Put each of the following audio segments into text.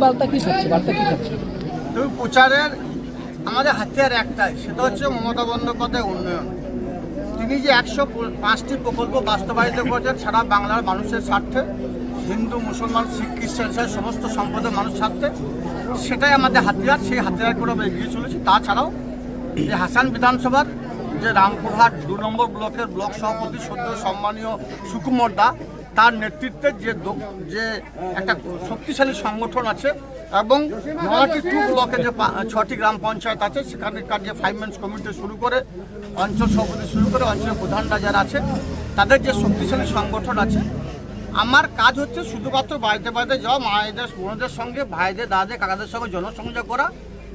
বার্তা কি থাকছে? প্রচারের আমাদের হাতিয়ার একটাই, সেটা হচ্ছে মমতা বন্দ্যোপাধ্যায় উন্নয়ন। তিনি যে 105টি প্রকল্প বাস্তবায়িত করেছেন সারা বাংলার মানুষের স্বার্থে, হিন্দু মুসলমান শিখ খ্রিস্টান সমস্ত সম্প্রদায়ের মানুষ স্বার্থে, সেটাই আমাদের হাতিয়ার। সেই হাতিয়ার করে আমরা এগিয়ে চলেছি। তাছাড়াও যে হাসান বিধানসভার যে রামপুরহাট 2 নম্বর ব্লকের ব্লক সভাপতি সদ্য সম্মানীয় সুকুমার দা, তার নেতৃত্বে যে একটা শক্তিশালী সংগঠন আছে এবং 9টি ব্লকে যে 6টি গ্রাম পঞ্চায়েত আছে, সেখানকার যে 5 মেন্স কমিটি শুরু করে অঞ্চল সভাপতি শুরু করে অঞ্চলের প্রধানরা যারা আছে, তাদের যে শক্তিশালী সংগঠন আছে, আমার কাজ হচ্ছে শুধুমাত্র বাড়িতে বাড়িতে যাওয়া, মায়েদের বোনদের সঙ্গে, ভাইদের দাদাদের কাকাদের সঙ্গে জনসংযোগ করা।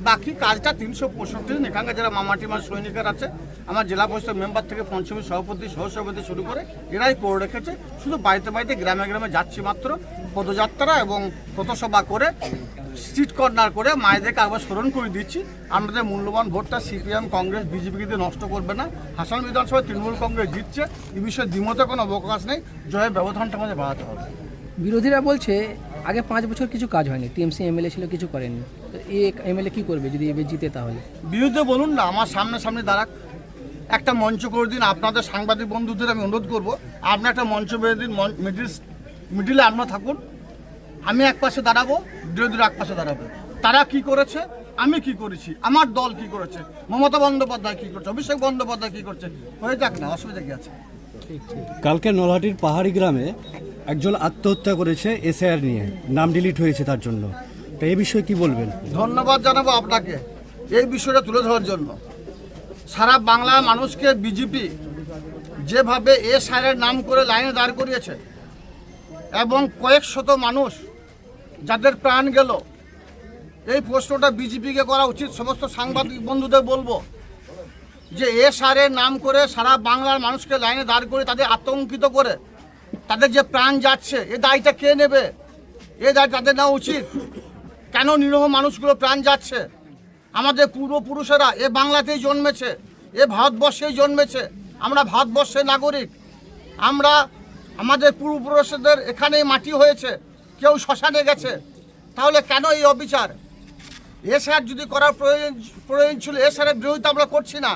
বাকি কাজটা 365 দিন এখানকার যারা মামাটিমার সৈনিকের আছে, আমার জেলা পরিষদ মেম্বার থেকে পঞ্চমী সভাপতি সহসভাপতি শুরু করে এরাই করে রেখেছে। শুধু বাড়িতে বাড়িতে গ্রামে গ্রামে যাচ্ছি মাত্র, পদযাত্রা এবং পথসভা করে স্ট্রিট কর্নার করে মায়েদেরকে আবার স্মরণ করে দিচ্ছি আমাদের মূল্যবান ভোটটা সিপিএম কংগ্রেস বিজেপিকে দিয়ে নষ্ট করবে না। হাসান বিধানসভায় তৃণমূল কংগ্রেস জিতছে, এই বিষয়ে দ্বিমতে কোনো অবকাশ নেই। জয়ের ব্যবধানটা আমাদের বাড়াতে হবে। বিরোধীরা বলছে আগে 5 বছর কিছু কাজ হয়নি, টিএমসি এমএলএ ছিল, কিছু করেননি। তো এই এমএলএ কি করবে যদি এবার জিতে? তাহলে বিরুদ্ধে বলুন না, আমার সামনে দাঁড়াক, একটা মঞ্চ করে দিন। আপনাদের সাংবাদিক বন্ধুদের আমি অনুরোধ করবো, আপনার একটা মঞ্চ বেঁধে দিন, মিডিলে আপনারা থাকুন। আমি এক পাশে দাঁড়াবো, বিরোধীরা এক পাশে দাঁড়াবে। তারা কি করেছে, আমি কি করেছি, আমার দল কি করেছে, মমতা বন্দ্যোপাধ্যায় কি করছে, অভিষেক বন্দ্যোপাধ্যায় কি করছে, হয়ে যাক না, অসুবিধা কি আছে। কালকে নলহাটির পাহাড়ি গ্রামে একজন আত্মহত্যা করেছে এসআইআর নিয়ে, নাম ডিলিট হয়েছে তার জন্য। তো এই বিষয়ে কি বলবেন? ধন্যবাদ জানাবো আপনাকে এই বিষয়টা তুলে ধরার জন্য। সারা বাংলার মানুষকে বিজেপি যেভাবে এসআইআর নাম করে লাইনে দাঁড় করিয়েছে এবং কয়েক শত মানুষ যাদের প্রাণ গেল, এই প্রশ্নটা বিজেপিকে করা উচিত। সমস্ত সাংবাদিক বন্ধুদের বলবো যে এসআইআর নাম করে সারা বাংলার মানুষকে লাইনে দাঁড় করে তাদের আতঙ্কিত করে তাদের যে প্রাণ যাচ্ছে, এ দায়টা কে নেবে? এ দায় তাদের নেওয়া উচিত। কেন নিরীহ মানুষগুলো প্রাণ যাচ্ছে? আমাদের পূর্বপুরুষেরা এ বাংলাতেই জন্মেছে, এ ভারতবর্ষেই জন্মেছে, আমরা ভারতবর্ষের নাগরিক। আমরা আমাদের পূর্বপুরুষদের এখানেই মাটি হয়েছে, কেউ শ্মশানে গেছে। তাহলে কেন এই অবিচার? এসআর যদি করার প্রয়োজন ছিল, এসআরের বিরোধিতা আমরা করছি না।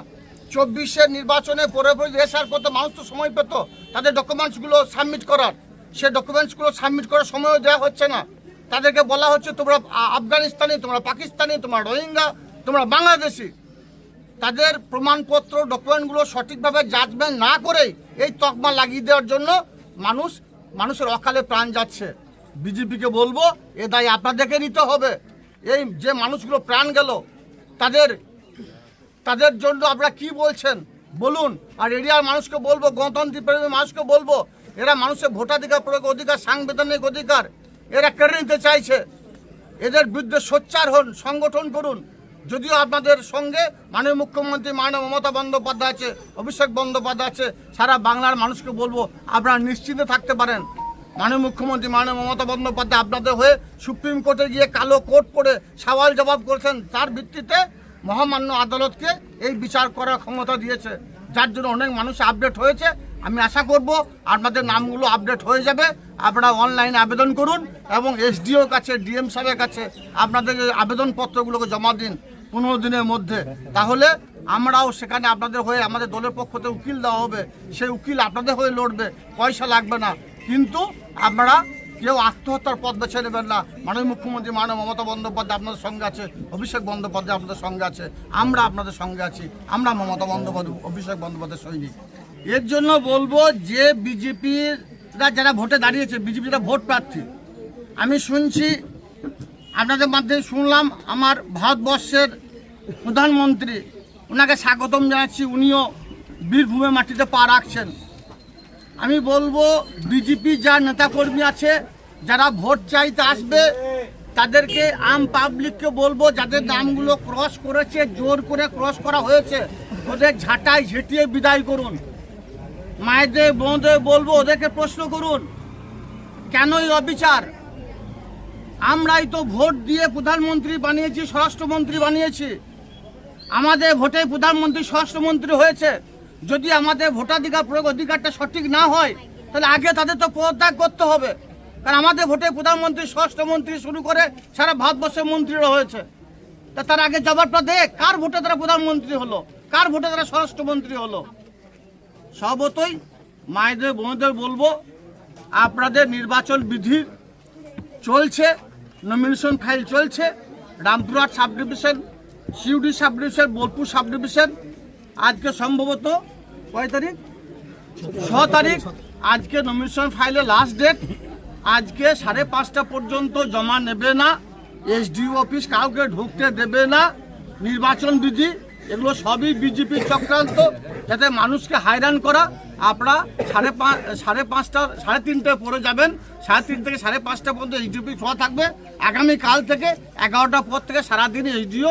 24-এর নির্বাচনে পরে এসআর করতে মানুষ তো সময় পেত তাদের ডকুমেন্টসগুলো সাবমিট করার। সে ডকুমেন্টসগুলো সাবমিট করার সময়ও দেওয়া হচ্ছে না। তাদেরকে বলা হচ্ছে তোমরা আফগানিস্তানি, তোমরা পাকিস্তানি, তোমরা রোহিঙ্গা, তোমরা বাংলাদেশি। তাদের প্রমাণপত্র ডকুমেন্টগুলো সঠিকভাবে জাজমেন্ট না করেই এই তকমা লাগিয়ে দেওয়ার জন্য মানুষের অকালে প্রাণ যাচ্ছে। বিজেপিকে বলবো এ দায় আপনাদেরকে নিতে হবে। এই যে মানুষগুলো প্রাণ গেল তাদের জন্য আপনারা কি বলছেন বলুন। আর এরিয়ার মানুষকে বলবো, গণতন্ত্র প্রেমী মানুষকে বলবো, এরা মানুষের ভোটাধিকার প্রয়োগ অধিকার, সাংবিধানিক অধিকার এরা কেড়ে নিতে চাইছে। এদের বিরুদ্ধে সোচ্চার হন, সংগঠন করুন। যদিও আপনাদের সঙ্গে মাননীয় মুখ্যমন্ত্রী মাননীয় মমতা বন্দ্যোপাধ্যায় আছে, অভিষেক বন্দ্যোপাধ্যায় আছে, সারা বাংলার মানুষকে বলবো আপনারা নিশ্চিন্তে থাকতে পারেন। মাননীয় মুখ্যমন্ত্রী মাননীয় মমতা বন্দ্যোপাধ্যায় আপনাদের হয়ে সুপ্রিম কোর্টে গিয়ে কালো কোট পরে সওয়াল জবাব করেছেন। তার ভিত্তিতে মহামান্য আদালতকে এই বিচার করার ক্ষমতা দিয়েছে, যার জন্য অনেক মানুষ আপডেট হয়েছে। আমি আশা করব আপনাদের নামগুলো আপডেট হয়ে যাবে। আপনারা অনলাইনে আবেদন করুন এবং এসডিওর কাছে, ডিএম সাহেবের কাছে আপনাদের আবেদনপত্রগুলোকে জমা দিন 15 দিনের মধ্যে। তাহলে আমরাও সেখানে আপনাদের হয়ে, আমাদের দলের পক্ষ থেকে উকিল দেওয়া হবে, সেই উকিল আপনাদের হয়ে লড়বে, পয়সা লাগবে না। কিন্তু আপনারা কেউ আত্মহত্যার পথ বেছে নেবেন না। মাননীয় মুখ্যমন্ত্রী মাননীয় মমতা বন্দ্যোপাধ্যায় আপনাদের সঙ্গে আছে, অভিষেক বন্দ্যোপাধ্যায় আপনাদের সঙ্গে আছে, আমরা আপনাদের সঙ্গে আছি। আমরা মমতা বন্দ্যোপাধ্যায়, অভিষেক বন্দ্যোপাধ্যায় সৈনিক। এর জন্য বলবো যে বিজেপিরা যারা ভোটে দাঁড়িয়েছে, বিজেপিরা ভোট প্রার্থী। আমি শুনছি আপনাদের মাধ্যমে শুনলাম আমার ভারতবর্ষের প্রধানমন্ত্রী, ওনাকে স্বাগতম জানাচ্ছি, উনিও বীরভূমের মাটিতে পা রাখছেন। আমি বলবো বিজেপি যা নেতাকর্মী আছে যারা ভোট চাইতে আসবে, তাদেরকে আম পাবলিককে বলবো যাদের নামগুলো ক্রস করেছে, জোর করে ক্রস করা হয়েছে, ওদের ঝাঁটাই ঝেঁটিয়ে বিদায় করুন। মায়েদের বোনদের বলবো ওদেরকে প্রশ্ন করুন কেন এই অবিচার। আমরাই তো ভোট দিয়ে প্রধানমন্ত্রী বানিয়েছি, স্বরাষ্ট্রমন্ত্রী বানিয়েছি। আমাদের ভোটে প্রধানমন্ত্রী স্বরাষ্ট্রমন্ত্রী হয়েছে। যদি আমাদের ভোটাধিকার প্রয়োগ অধিকারটা সঠিক না হয়, তাহলে আগে তাদের তো পদত্যাগ করতে হবে। কারণ আমাদের ভোটে প্রধানমন্ত্রী, স্বরাষ্ট্রমন্ত্রী শুরু করে সারা ভারতবর্ষের মন্ত্রীরা হয়েছে। তা তার আগে জবাবটা দে, কার ভোটে তারা প্রধানমন্ত্রী হলো, কার ভোটে তারা স্বরাষ্ট্রমন্ত্রী হলো। সর্বতই মায়েদের বোনদের বলবো, আপনাদের নির্বাচন বিধি চলছে, নমিনেশন ফাইল চলছে, Rampurhat sub division, Suri sub division, Bolpur sub division. আজকে সম্ভবত কয় তারিখ, 6 তারিখ, আজকে নমিনেশন ফাইলের লাস্ট ডেট। আজকে 5:30 পর্যন্ত জমা নেবে না, এসডিও অফিস কাউকে ঢুকতে দেবে না। নির্বাচন বিধি এগুলো সবই বিজেপির চক্রান্ত, যাতে মানুষকে হয়রান করা। আপনারা 5:30 3:30 পরে যাবেন, 3:30 থেকে 5:30 পর্যন্ত এসডিও অফিস খোলা থাকবে। আগামীকাল থেকে 11টার পর থেকে সারাদিন এসডিও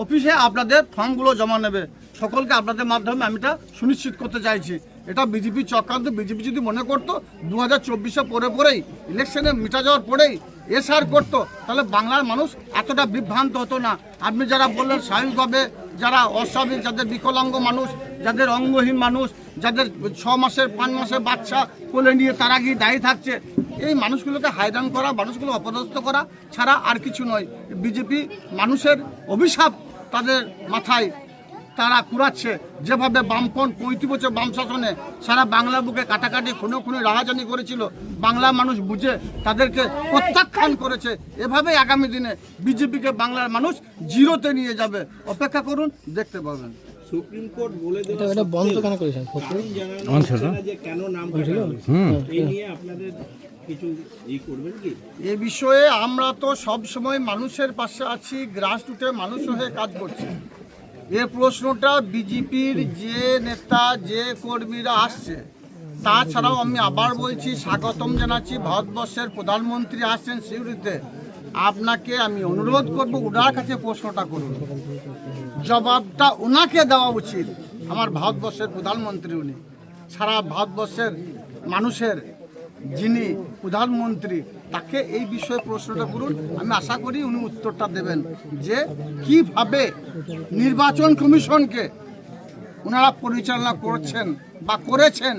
অফিসে আপনাদের ফর্মগুলো জমা নেবে। সকলকে আপনাদের মাধ্যমে আমি এটা সুনিশ্চিত করতে চাইছি। এটা বিজেপি চক্রান্ত। বিজেপি যদি মনে করতো 2024-এ পরেই ইলেকশনে মিটা যাওয়ার পরেই এসআর করতো, তাহলে বাংলার মানুষ এতটা বিভ্রান্ত হতো না। আপনি যারা বললেন স্বাভাবিকভাবে যারা অস্বাভাবিক, যাদের বিকলাঙ্গ মানুষ, যাদের অঙ্গহীন মানুষ, যাদের 6 মাসের 5 মাসের বাচ্চা কোলে নিয়ে তারা গিয়ে দাঁড়িয়ে থাকছে, এই মানুষগুলোকে হয়রান করা, মানুষগুলো অপদস্থ করা ছাড়া আর কিছু নয়। বিজেপি মানুষের অভিশাপ তাদের মাথায় তারা কুড়াচ্ছে। যেভাবে বামপন্থ 35 বছর বাম শাসনে সারা বাংলা বুকে কাটাকাটি, খুনে রাহাজানি করেছিল, বাংলা মানুষ বুঝে তাদেরকে প্রত্যাখ্যান করেছে। এভাবেই আগামী দিনে বিজেপিকে বাংলার মানুষ জিরোতে নিয়ে যাবে। অপেক্ষা করুন, দেখতে পাবেন। সুপ্রিম কোর্ট বলে দেওয়া এটা বন্ধ কেন করেছেন? যে কেন নাম কাটা হয়েছে, এই নিয়ে আপনাদের কিছু করবেন কি? এ বিষয়ে আমরা তো সব সময় মানুষের পাশে আছি, গ্রাসরুটে মানুষ হয়ে কাজ করছি। এ প্রশ্নটা বিজেপির যে নেতা, যে কর্মীরা আসছে, তাছাড়াও আমি আবার বলছি, স্বাগতম জানাচ্ছি। ভারতবর্ষের প্রধানমন্ত্রী আসছেন সিউড়িতে, আপনাকে আমি অনুরোধ করব ওনার কাছে প্রশ্নটা করুন, জবাবটা ওনাকে দেওয়া উচিত। আমার ভারতবর্ষের প্রধানমন্ত্রী উনি, সারা ভারতবর্ষের মানুষের যিনি প্রধানমন্ত্রী, তাকে এই বিষয়ে প্রশ্নটা করুন। আমি আশা করি উনি উত্তরটা দেবেন যে কিভাবে নির্বাচন কমিশনকে ওনারা পরিচালনা করছেন বা করেছেন,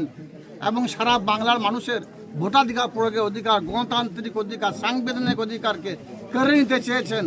এবং সারা বাংলার মানুষের ভোটাধিকার প্রয়োগের অধিকার, গণতান্ত্রিক অধিকার, সাংবিধানিক অধিকারকে কেড়ে নিতে চেয়েছেন।